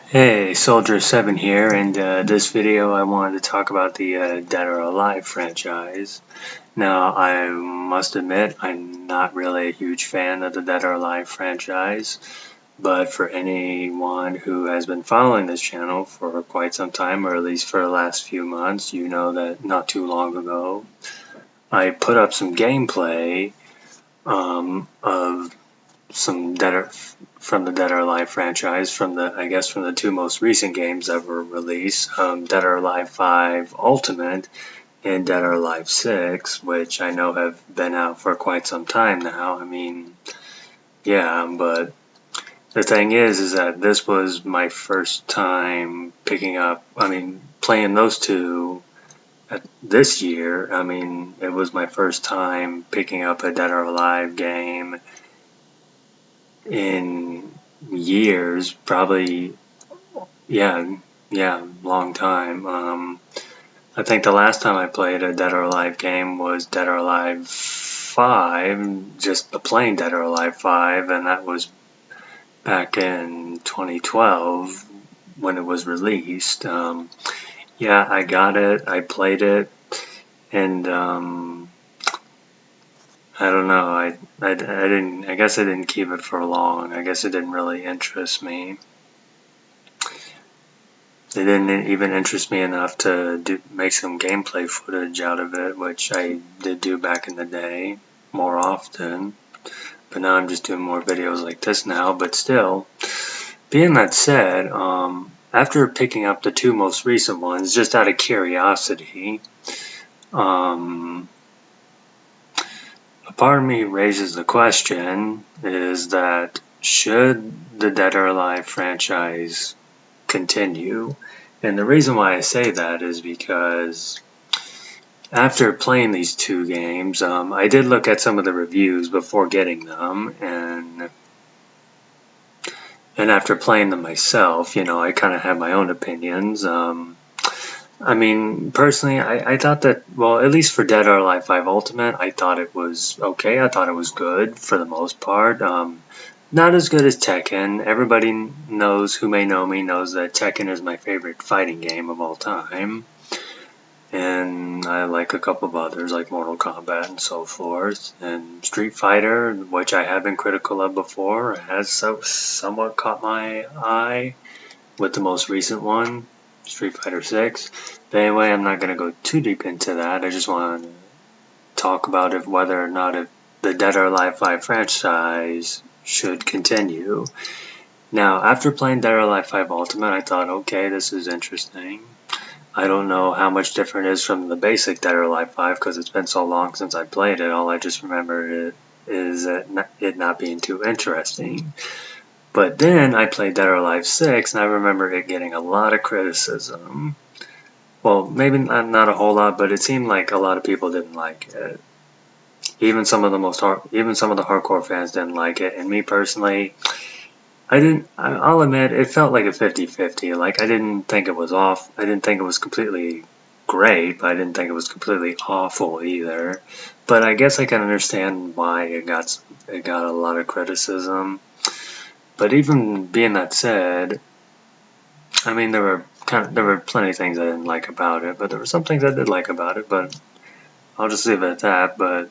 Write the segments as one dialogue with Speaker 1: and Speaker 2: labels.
Speaker 1: Hey, Soldier7 here, and this video I wanted to talk about the Dead or Alive franchise. Now, I must admit, I'm not really a huge fan of the Dead or Alive franchise, but for anyone who has been following this channel for quite some time, or at least for the last few months, you know that not too long ago, I put up some gameplay of some from the Dead or Alive franchise, from the two most recent games that were released, Dead or Alive 5 Ultimate and Dead or Alive 6, which I know have been out for quite some time now. I mean, yeah, but the thing is that this was my first time playing those two this year. I mean, it was my first time picking up a Dead or Alive game in years, probably, yeah, long time. I think the last time I played a Dead or Alive game was Dead or Alive 5, just the plain Dead or Alive 5, and that was back in 2012 when it was released. Yeah, I got it, I played it, and I don't know. I guess I didn't keep it for long. I guess it didn't really interest me. It didn't even interest me enough to make some gameplay footage out of it, which I did do back in the day more often. But now I'm just doing more videos like this now. But still, being that said, after picking up the two most recent ones, just out of curiosity, a part of me raises the question, is that should the Dead or Alive franchise continue? And the reason why I say that is because after playing these two games, I did look at some of the reviews before getting them, and after playing them myself, you know, I kind of have my own opinions. I mean, personally, I thought that, well, at least for Dead or Alive 5 Ultimate, I thought it was okay. I thought it was good for the most part. Not as good as Tekken. Everybody knows, who may know me, knows that Tekken is my favorite fighting game of all time. And I like a couple of others, like Mortal Kombat and so forth. And Street Fighter, which I have been critical of before, has somewhat caught my eye with the most recent one, Street Fighter 6. But anyway, I'm not going to go too deep into that. I just want to talk about whether or not if the Dead or Alive 5 franchise should continue. Now, after playing Dead or Alive 5 Ultimate, I thought, okay, this is interesting. I don't know how much different it is from the basic Dead or Alive 5 because it's been so long since I played it. All I just remember is it not being too interesting. But then I played Dead or Alive 6, and I remember it getting a lot of criticism. Well, maybe not a whole lot, but it seemed like a lot of people didn't like it. Even some of the hardcore fans didn't like it, and me personally, I'll admit, it felt like a 50-50. Like, I didn't think it was off. I didn't think it was completely great, but I didn't think it was completely awful either. But I guess I can understand why it got a lot of criticism. But even being that said, I mean, there were plenty of things I didn't like about it, but there were some things I did like about it, but I'll just leave it at that. But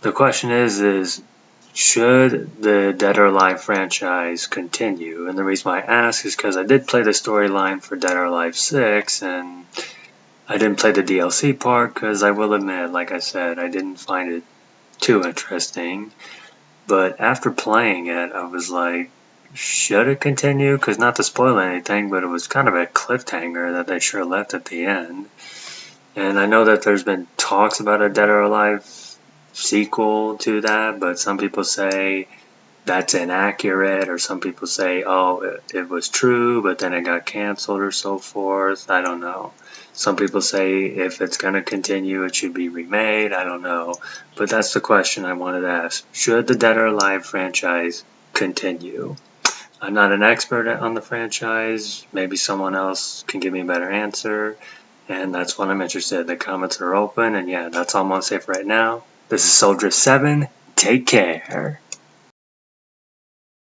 Speaker 1: the question is should the Dead or Alive franchise continue? And the reason why I ask is because I did play the storyline for Dead or Alive 6, and I didn't play the DLC part because I will admit, like I said, I didn't find it too interesting. But after playing it, I was like, should it continue? Because not to spoil anything, but it was kind of a cliffhanger that they sure left at the end. And I know that there's been talks about a Dead or Alive sequel to that, but some people say that's inaccurate, or some people say, oh, it was true, but then it got canceled or so forth. I don't know. Some people say if it's going to continue, it should be remade. I don't know. But that's the question I wanted to ask. Should the Dead or Alive franchise continue? I'm not an expert on the franchise. Maybe someone else can give me a better answer. And that's what I'm interested in. The comments are open. And yeah, that's all I'm going to say for right now. This is Soldier7. Take care.